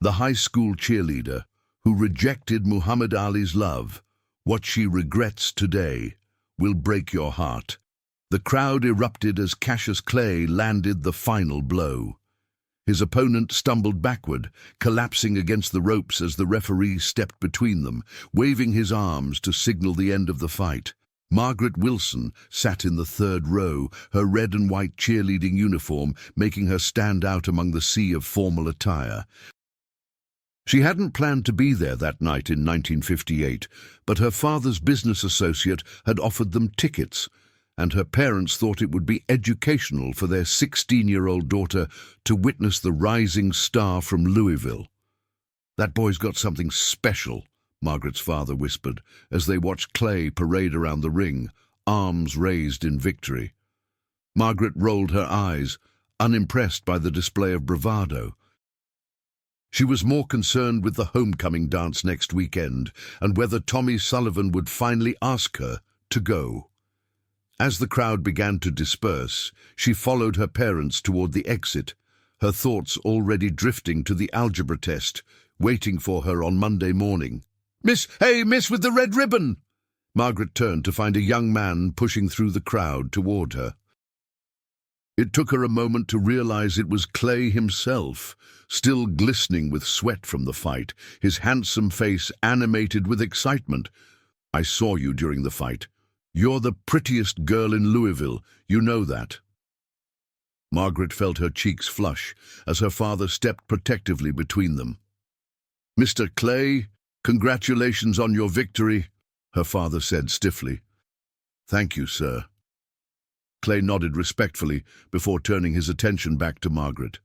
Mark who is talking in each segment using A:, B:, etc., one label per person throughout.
A: The high school cheerleader who rejected Muhammad Ali's love, what she regrets today, will break your heart. The crowd erupted as Cassius Clay landed the final blow. His opponent stumbled backward, collapsing against the ropes as the referee stepped between them, waving his arms to signal the end of the fight. Margaret Wilson sat in the third row, her red and white cheerleading uniform making her stand out among the sea of formal attire. She hadn't planned to be there that night in 1958, but her father's business associate had offered them tickets, and her parents thought it would be educational for their 16-year-old daughter to witness the rising star from Louisville. "That boy's got something special," Margaret's father whispered, as they watched Clay parade around the ring, arms raised in victory. Margaret rolled her eyes, unimpressed by the display of bravado. She was more concerned with the homecoming dance next weekend and whether Tommy Sullivan would finally ask her to go. As the crowd began to disperse, she followed her parents toward the exit, her thoughts already drifting to the algebra test, waiting for her on Monday morning. Hey, miss with the red ribbon!" Margaret turned to find a young man pushing through the crowd toward her. It took her a moment to realize it was Clay himself, still glistening with sweat from the fight, his handsome face animated with excitement. "I saw you during the fight. You're the prettiest girl in Louisville, you know that." Margaret felt her cheeks flush as her father stepped protectively between them. "Mr. Clay, congratulations on your victory," her father said stiffly. "Thank you, sir." Clay nodded respectfully before turning his attention back to Margaret.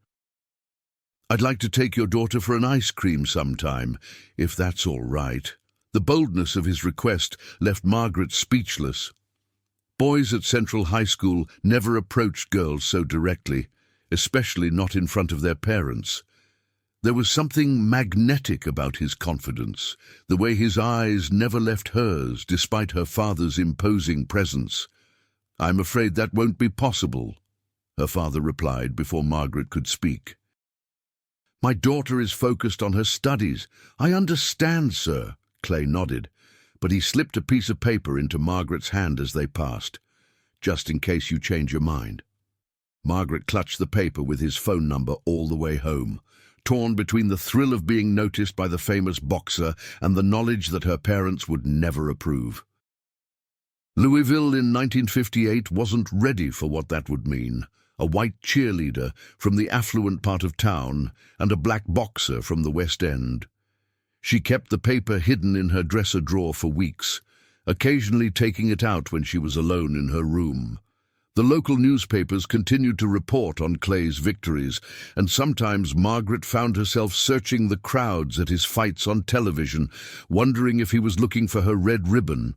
A: "I'd like to take your daughter for an ice cream sometime, if that's all right." The boldness of his request left Margaret speechless. Boys at Central High School never approached girls so directly, especially not in front of their parents. There was something magnetic about his confidence, the way his eyes never left hers despite her father's imposing presence. "I'm afraid that won't be possible," her father replied before Margaret could speak. "My daughter is focused on her studies." "I understand, sir," Clay nodded, but he slipped a piece of paper into Margaret's hand as they passed. "Just in case you change your mind." Margaret clutched the paper with his phone number all the way home, torn between the thrill of being noticed by the famous boxer and the knowledge that her parents would never approve. Louisville in 1958 wasn't ready for what that would mean. A white cheerleader from the affluent part of town and a black boxer from the West End. She kept the paper hidden in her dresser drawer for weeks, occasionally taking it out when she was alone in her room. The local newspapers continued to report on Clay's victories, and sometimes Margaret found herself searching the crowds at his fights on television, wondering if he was looking for her red ribbon.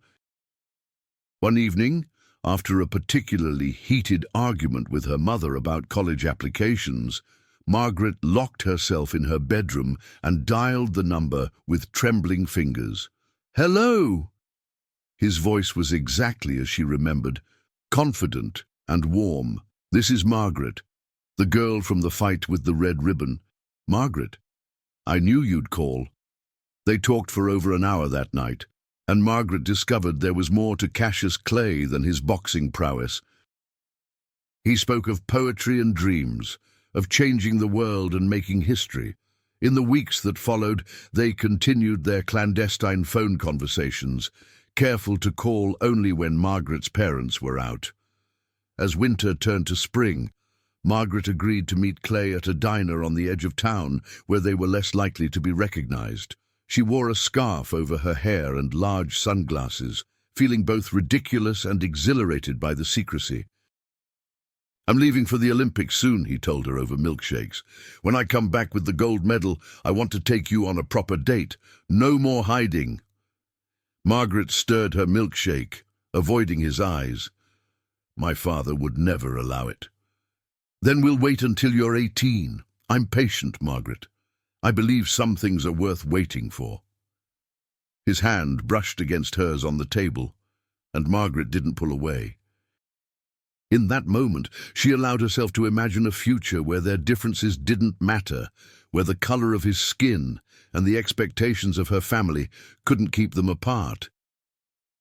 A: One evening, after a particularly heated argument with her mother about college applications, Margaret locked herself in her bedroom and dialed the number with trembling fingers. "Hello!" His voice was exactly as she remembered, confident and warm. "This is Margaret, the girl from the fight with the red ribbon." "Margaret, I knew you'd call." They talked for over an hour that night, and Margaret discovered there was more to Cassius Clay than his boxing prowess. He spoke of poetry and dreams, of changing the world and making history. In the weeks that followed, they continued their clandestine phone conversations, careful to call only when Margaret's parents were out. As winter turned to spring, Margaret agreed to meet Clay at a diner on the edge of town where they were less likely to be recognized. She wore a scarf over her hair and large sunglasses, feeling both ridiculous and exhilarated by the secrecy. "I'm leaving for the Olympics soon," he told her over milkshakes. "When I come back with the gold medal, I want to take you on a proper date. No more hiding." Margaret stirred her milkshake, avoiding his eyes. "My father would never allow it." "Then we'll wait until you're 18. I'm patient, Margaret. I believe some things are worth waiting for." His hand brushed against hers on the table, and Margaret didn't pull away. In that moment, she allowed herself to imagine a future where their differences didn't matter, where the color of his skin and the expectations of her family couldn't keep them apart.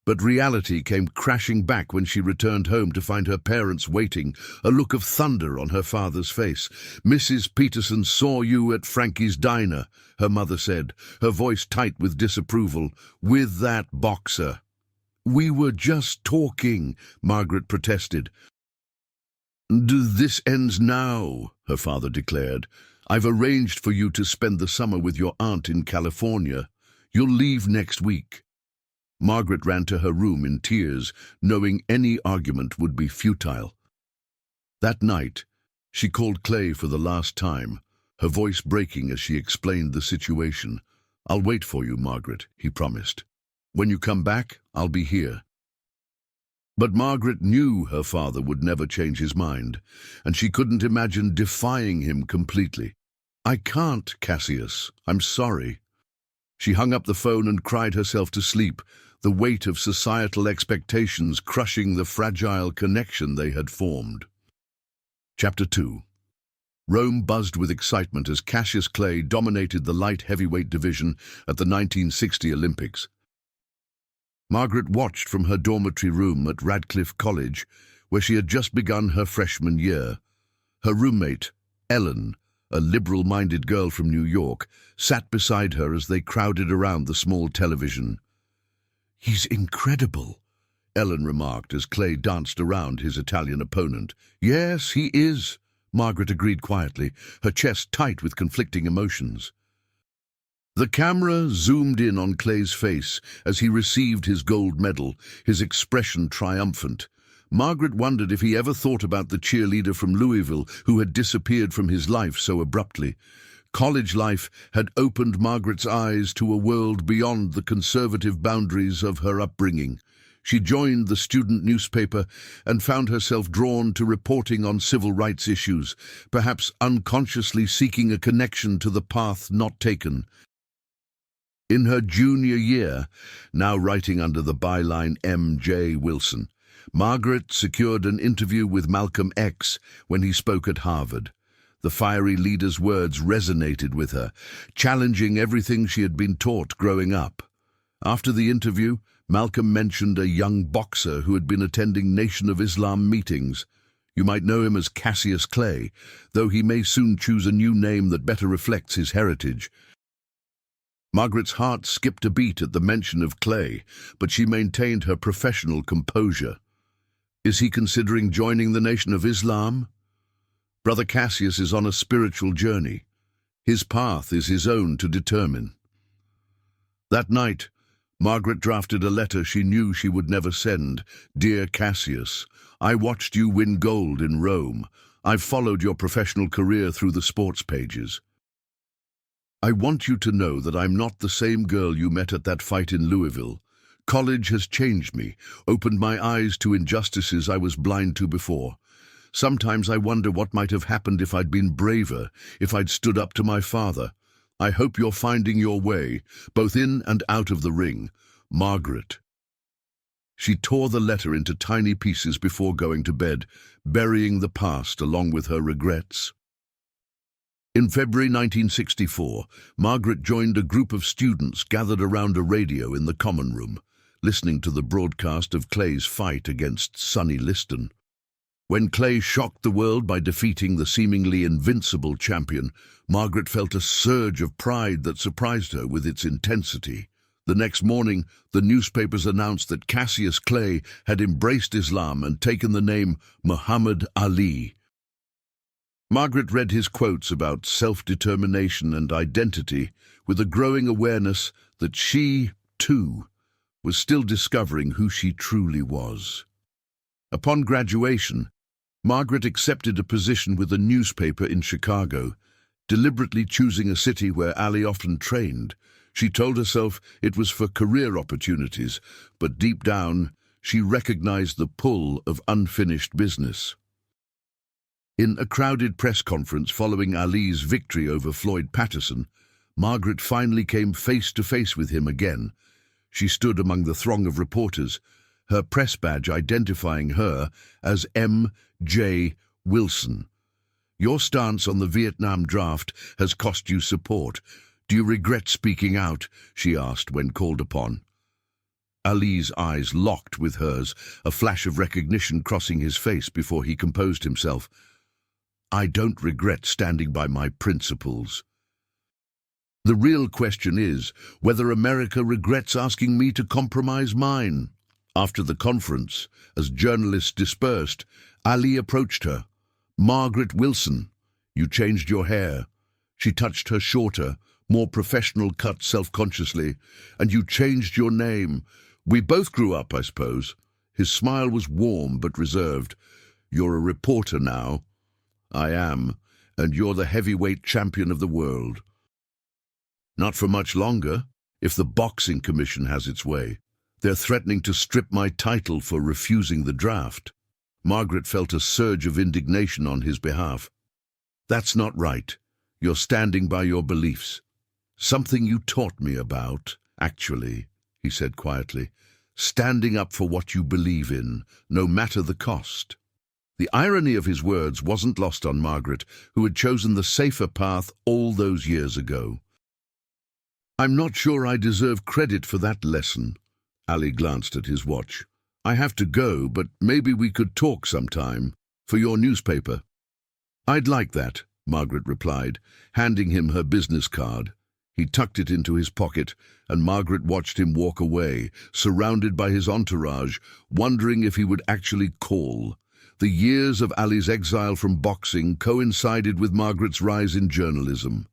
A: But reality came crashing back when she returned home to find her parents waiting, a look of thunder on her father's face. "Mrs. Peterson saw you at Frankie's diner," her mother said, her voice tight with disapproval, "with that boxer." "We were just talking," Margaret protested. "This ends now," her father declared. "I've arranged for you to spend the summer with your aunt in California. You'll leave next week." Margaret ran to her room in tears, knowing any argument would be futile. That night, she called Clay for the last time, her voice breaking as she explained the situation. "I'll wait for you, Margaret," he promised. "When you come back, I'll be here." But Margaret knew her father would never change his mind, and she couldn't imagine defying him completely. "I can't, Cassius. I'm sorry." She hung up the phone and cried herself to sleep, the weight of societal expectations crushing the fragile connection they had formed. Chapter 2. Rome buzzed with excitement as Cassius Clay dominated the light heavyweight division at the 1960 Olympics. Margaret watched from her dormitory room at Radcliffe College, where she had just begun her freshman year. Her roommate, Ellen, a liberal-minded girl from New York, sat beside her as they crowded around the small television. "He's incredible," Ellen remarked as Clay danced around his Italian opponent. "Yes, he is," Margaret agreed quietly, her chest tight with conflicting emotions. The camera zoomed in on Clay's face as he received his gold medal, his expression triumphant. Margaret wondered if he ever thought about the cheerleader from Louisville who had disappeared from his life so abruptly. College life had opened Margaret's eyes to a world beyond the conservative boundaries of her upbringing. She joined the student newspaper and found herself drawn to reporting on civil rights issues, perhaps unconsciously seeking a connection to the path not taken. In her junior year, now writing under the byline M.J. Wilson, Margaret secured an interview with Malcolm X when he spoke at Harvard. The fiery leader's words resonated with her, challenging everything she had been taught growing up. After the interview, Malcolm mentioned a young boxer who had been attending Nation of Islam meetings. "You might know him as Cassius Clay, though he may soon choose a new name that better reflects his heritage." Margaret's heart skipped a beat at the mention of Clay, but she maintained her professional composure. "Is he considering joining the Nation of Islam?" "Brother Cassius is on a spiritual journey. His path is his own to determine." That night, Margaret drafted a letter she knew she would never send. "Dear Cassius, I watched you win gold in Rome. I've followed your professional career through the sports pages. I want you to know that I'm not the same girl you met at that fight in Louisville. College has changed me, opened my eyes to injustices I was blind to before. Sometimes I wonder what might have happened if I'd been braver, if I'd stood up to my father. I hope you're finding your way, both in and out of the ring. Margaret." She tore the letter into tiny pieces before going to bed, burying the past along with her regrets. In February 1964, Margaret joined a group of students gathered around a radio in the common room, listening to the broadcast of Clay's fight against Sonny Liston. When Clay shocked the world by defeating the seemingly invincible champion, Margaret felt a surge of pride that surprised her with its intensity. The next morning, the newspapers announced that Cassius Clay had embraced Islam and taken the name Muhammad Ali. Margaret read his quotes about self-determination and identity with a growing awareness that she, too, was still discovering who she truly was. Upon graduation, Margaret accepted a position with a newspaper in Chicago, deliberately choosing a city where Ali often trained. She told herself it was for career opportunities, but deep down, she recognized the pull of unfinished business. In a crowded press conference following Ali's victory over Floyd Patterson, Margaret finally came face to face with him again. She stood among the throng of reporters, her press badge identifying her as M.J. Wilson. Your stance on the Vietnam draft has cost you support. Do you regret speaking out? She asked when called upon. Ali's eyes locked with hers, a flash of recognition crossing his face before he composed himself. I don't regret standing by my principles. The real question is whether America regrets asking me to compromise mine. After the conference, as journalists dispersed, Ali approached her. Margaret Wilson, you changed your hair. She touched her shorter, more professional cut self-consciously. And you changed your name. We both grew up, I suppose. His smile was warm but reserved. You're a reporter now. I am, and you're the heavyweight champion of the world. Not for much longer, if the Boxing Commission has its way. They're threatening to strip my title for refusing the draft. Margaret felt a surge of indignation on his behalf. That's not right. You're standing by your beliefs. Something you taught me about, actually, he said quietly. Standing up for what you believe in, no matter the cost. The irony of his words wasn't lost on Margaret, who had chosen the safer path all those years ago. I'm not sure I deserve credit for that lesson. Ali glanced at his watch. I have to go, but maybe we could talk sometime. For your newspaper. I'd like that, Margaret replied, handing him her business card. He tucked it into his pocket, and Margaret watched him walk away, surrounded by his entourage, wondering if he would actually call. The years of Ali's exile from boxing coincided with Margaret's rise in journalism.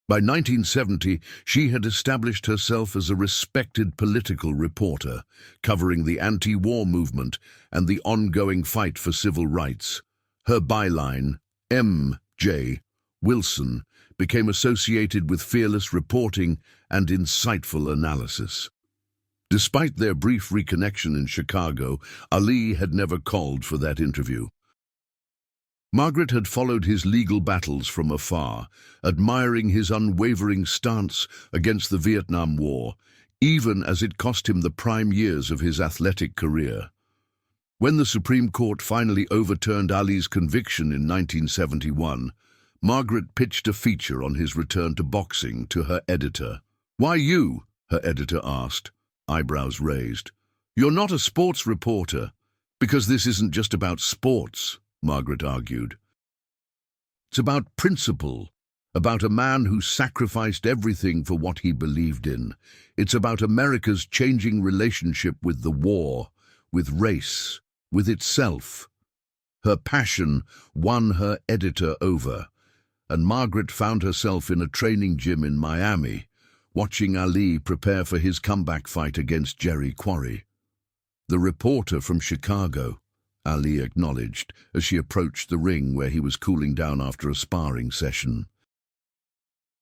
A: By 1970, she had established herself as a respected political reporter, covering the anti-war movement and the ongoing fight for civil rights. Her byline, M.J. Wilson, became associated with fearless reporting and insightful analysis. Despite their brief reconnection in Chicago, Ali had never called for that interview. Margaret had followed his legal battles from afar, admiring his unwavering stance against the Vietnam War, even as it cost him the prime years of his athletic career. When the Supreme Court finally overturned Ali's conviction in 1971, Margaret pitched a feature on his return to boxing to her editor. "Why you?" her editor asked, eyebrows raised. "You're not a sports reporter." "Because this isn't just about sports," Margaret argued. "It's about principle, about a man who sacrificed everything for what he believed in. It's about America's changing relationship with the war, with race, with itself." Her passion won her editor over, and Margaret found herself in a training gym in Miami, watching Ali prepare for his comeback fight against Jerry Quarry. "The reporter from Chicago," Ali acknowledged as she approached the ring where he was cooling down after a sparring session.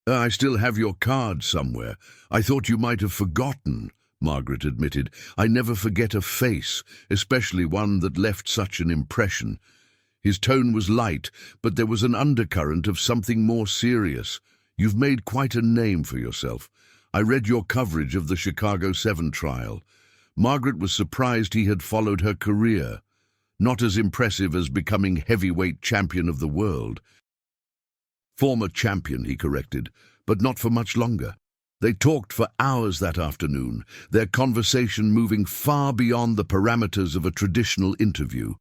A: "I still have your card somewhere. I thought you might have forgotten," Margaret admitted. "I never forget a face, especially one that left such an impression." His tone was light, but there was an undercurrent of something more serious. "You've made quite a name for yourself. I read your coverage of the Chicago 7 trial." Margaret was surprised he had followed her career. Not as impressive as becoming heavyweight champion of the world. "Former champion," he corrected, "but not for much longer." They talked for hours that afternoon, their conversation moving far beyond the parameters of a traditional interview.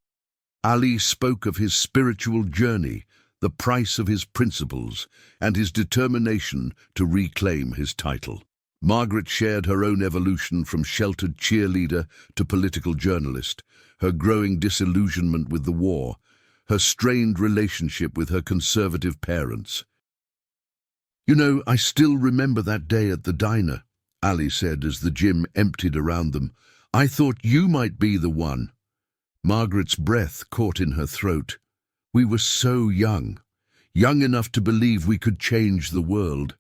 A: Ali spoke of his spiritual journey, the price of his principles, and his determination to reclaim his title. Margaret shared her own evolution from sheltered cheerleader to political journalist, her growing disillusionment with the war, her strained relationship with her conservative parents. "You know, I still remember that day at the diner," Ali said as the gym emptied around them. "I thought you might be the one." Margaret's breath caught in her throat. "We were so young enough to believe we could change the world."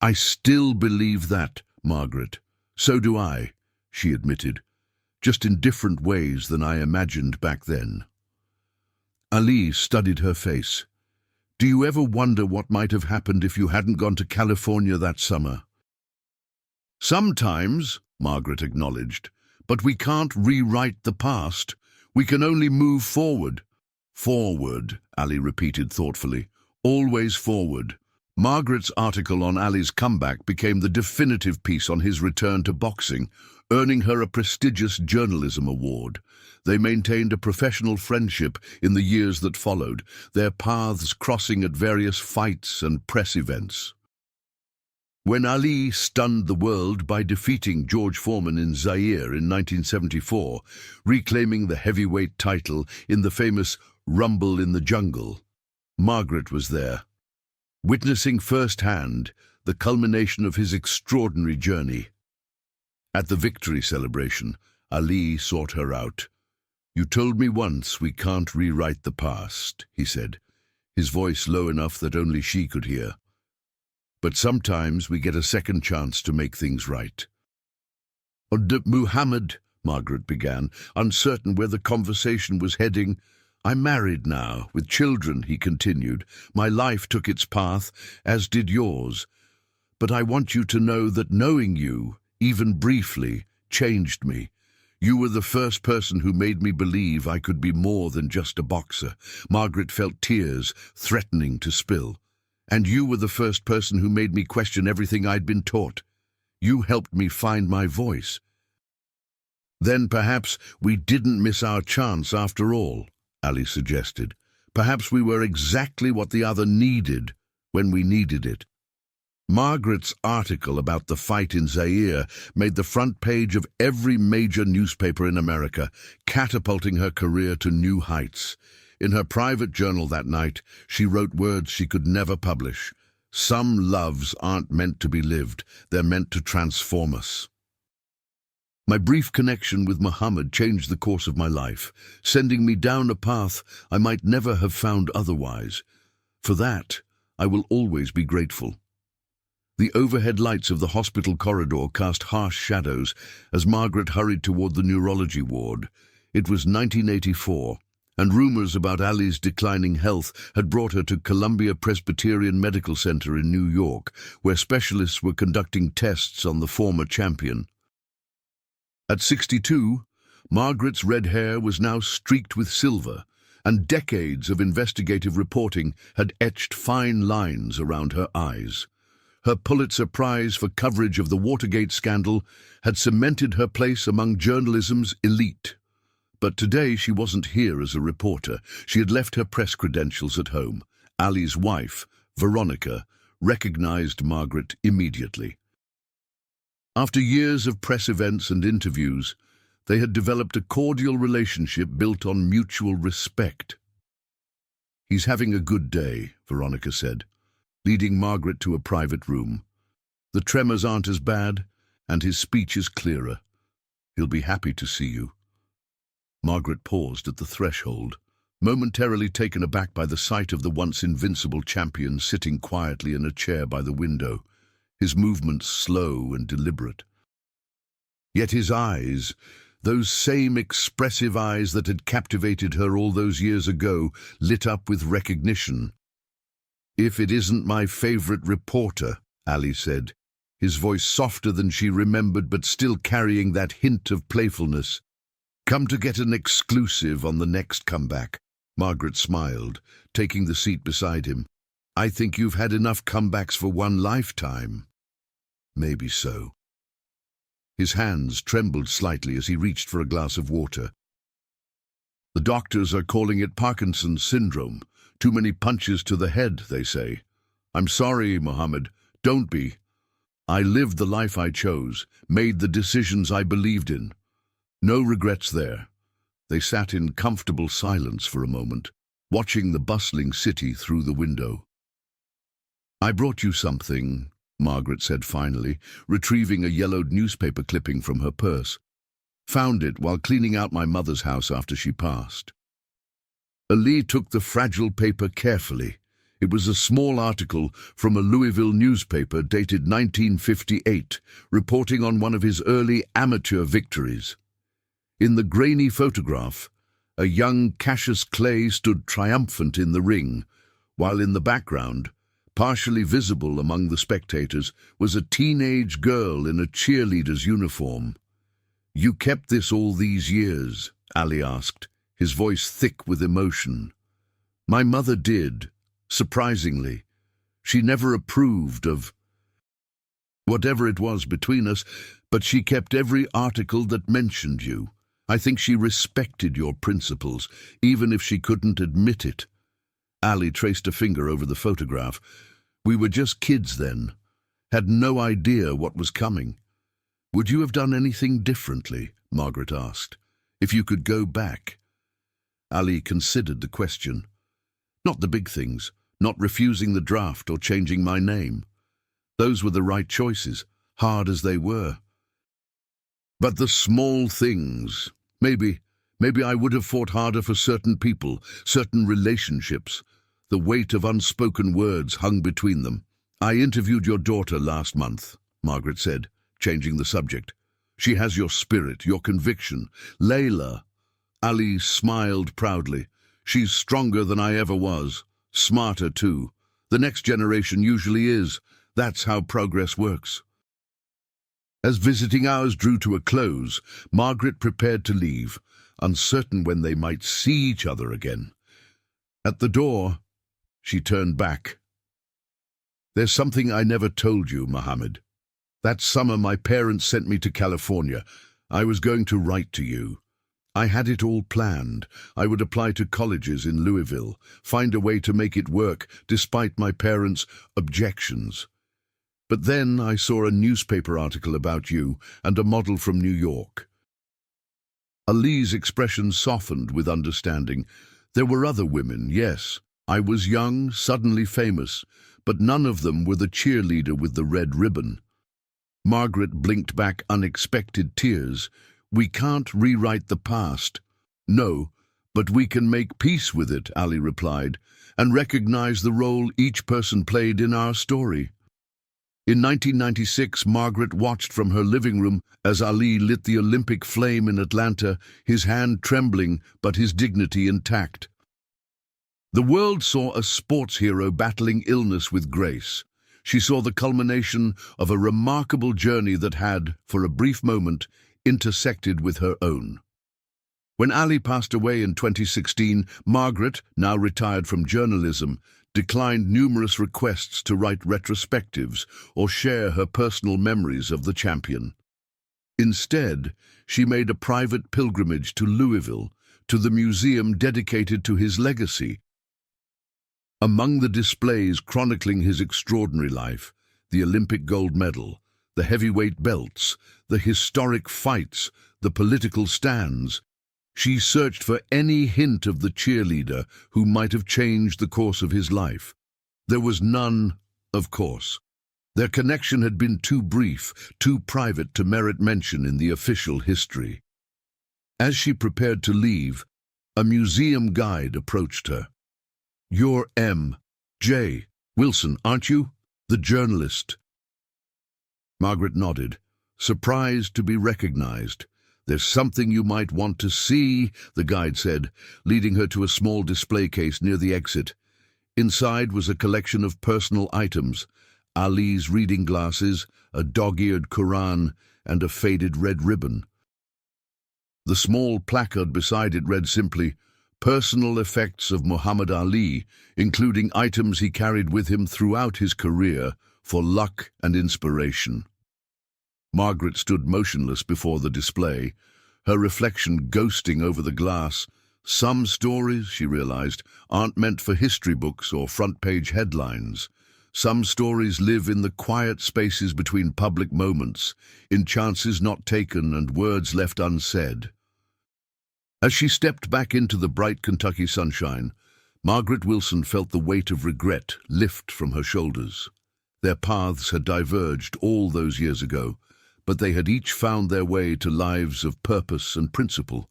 A: "I still believe that, Margaret. So do I," she admitted, "just in different ways than I imagined back then." Ali studied her face. "Do you ever wonder what might have happened if you hadn't gone to California that summer?" "Sometimes," Margaret acknowledged, But we can't rewrite the past. We can only move forward. Forward, Ali repeated thoughtfully. Always forward. Margaret's article on Ali's comeback became the definitive piece on his return to boxing, earning her a prestigious journalism award. They maintained a professional friendship in the years that followed, their paths crossing at various fights and press events. When Ali stunned the world by defeating George Foreman in Zaire in 1974, reclaiming the heavyweight title in the famous Rumble in the Jungle, Margaret was there, witnessing firsthand the culmination of his extraordinary journey. At the victory celebration, Ali sought her out. "You told me once we can't rewrite the past," he said, his voice low enough that only she could hear. "But sometimes we get a second chance to make things right." "Muhammad," Margaret began, uncertain where the conversation was heading. "I'm married now, with children," he continued. "My life took its path, as did yours. But I want you to know that knowing you, even briefly, changed me. You were the first person who made me believe I could be more than just a boxer." Margaret felt tears threatening to spill. "And you were the first person who made me question everything I'd been taught. You helped me find my voice." "Then perhaps we didn't miss our chance after all," Ali suggested. "Perhaps we were exactly what the other needed when we needed it." Margaret's article about the fight in Zaire made the front page of every major newspaper in America, catapulting her career to new heights. In her private journal that night, she wrote words she could never publish. "Some loves aren't meant to be lived, they're meant to transform us. My brief connection with Muhammad changed the course of my life, sending me down a path I might never have found otherwise. For that, I will always be grateful." The overhead lights of the hospital corridor cast harsh shadows as Margaret hurried toward the neurology ward. It was 1984, and rumors about Ali's declining health had brought her to Columbia Presbyterian Medical Center in New York, where specialists were conducting tests on the former champion. At 62, Margaret's red hair was now streaked with silver, and decades of investigative reporting had etched fine lines around her eyes. Her Pulitzer Prize for coverage of the Watergate scandal had cemented her place among journalism's elite. But today she wasn't here as a reporter. She had left her press credentials at home. Ali's wife, Veronica, recognized Margaret immediately. After years of press events and interviews, they had developed a cordial relationship built on mutual respect. "He's having a good day," Veronica said, leading Margaret to a private room. "The tremors aren't as bad, and his speech is clearer. He'll be happy to see you." Margaret paused at the threshold, momentarily taken aback by the sight of the once invincible champion sitting quietly in a chair by the window, his movements slow and deliberate. Yet his eyes, those same expressive eyes that had captivated her all those years ago, lit up with recognition. "If it isn't my favorite reporter," Ali said, his voice softer than she remembered but still carrying that hint of playfulness. "Come to get an exclusive on the next comeback." Margaret smiled, taking the seat beside him. "I think you've had enough comebacks for one lifetime." "Maybe so." His hands trembled slightly as he reached for a glass of water. "The doctors are calling it Parkinson's syndrome. Too many punches to the head, they say. I'm sorry, Muhammad. Don't be. I lived the life I chose, made the decisions I believed in. No regrets there." They sat in comfortable silence for a moment, watching the bustling city through the window. "I brought you something," Margaret said finally, retrieving a yellowed newspaper clipping from her purse. "Found it while cleaning out my mother's house after she passed." Ali took the fragile paper carefully. It was a small article from a Louisville newspaper dated 1958, reporting on one of his early amateur victories. In the grainy photograph, a young Cassius Clay stood triumphant in the ring, while in the background, partially visible among the spectators, was a teenage girl in a cheerleader's uniform. "You kept this all these years?" Ali asked, his voice thick with emotion. "My mother did, surprisingly. She never approved of whatever it was between us, but she kept every article that mentioned you. I think she respected your principles, even if she couldn't admit it." Ali traced a finger over the photograph. "We were just kids then, had no idea what was coming." "Would you have done anything differently?" Margaret asked. "If you could go back?" Ali considered the question. "Not the big things, not refusing the draft or changing my name. Those were the right choices, hard as they were. But the small things, maybe I would have fought harder for certain people, certain relationships. The weight of unspoken words hung between them. I interviewed your daughter last month," Margaret said, changing the subject. "She has your spirit, your conviction. Layla." Ali smiled proudly. "She's stronger than I ever was. Smarter, too. The next generation usually is. That's how progress works." As visiting hours drew to a close, Margaret prepared to leave, uncertain when they might see each other again. At the door, she turned back. "There's something I never told you, Mohammed. That summer my parents sent me to California. I was going to write to you. I had it all planned. I would apply to colleges in Louisville, find a way to make it work, despite my parents' objections. But then I saw a newspaper article about you and a model from New York." Ali's expression softened with understanding. "There were other women, yes. I was young, suddenly famous, but none of them were the cheerleader with the red ribbon." Margaret blinked back unexpected tears. "We can't rewrite the past." "No, but we can make peace with it," Ali replied, "and recognize the role each person played in our story." In 1996, Margaret watched from her living room as Ali lit the Olympic flame in Atlanta, his hand trembling but his dignity intact. The world saw a sports hero battling illness with grace. She saw the culmination of a remarkable journey that had, for a brief moment, intersected with her own. When Ali passed away in 2016, Margaret, now retired from journalism, declined numerous requests to write retrospectives or share her personal memories of the champion. Instead, she made a private pilgrimage to Louisville, to the museum dedicated to his legacy. Among the displays chronicling his extraordinary life, the Olympic gold medal, the heavyweight belts, the historic fights, the political stands, she searched for any hint of the cheerleader who might have changed the course of his life. There was none, of course. Their connection had been too brief, too private to merit mention in the official history. As she prepared to leave, a museum guide approached her. "You're M.J. Wilson, aren't you? The journalist." Margaret nodded, surprised to be recognized. "There's something you might want to see," the guide said, leading her to a small display case near the exit. Inside was a collection of personal items: Ali's reading glasses, a dog-eared Quran, and a faded red ribbon. The small placard beside it read simply, "Personal effects of Muhammad Ali, including items he carried with him throughout his career for luck and inspiration." Margaret stood motionless before the display, her reflection ghosting over the glass. Some stories, she realized, aren't meant for history books or front-page headlines. Some stories live in the quiet spaces between public moments, in chances not taken and words left unsaid. As she stepped back into the bright Kentucky sunshine, Margaret Wilson felt the weight of regret lift from her shoulders. Their paths had diverged all those years ago, but they had each found their way to lives of purpose and principle.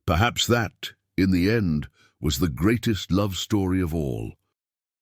A: Perhaps that, in the end, was the greatest love story of all.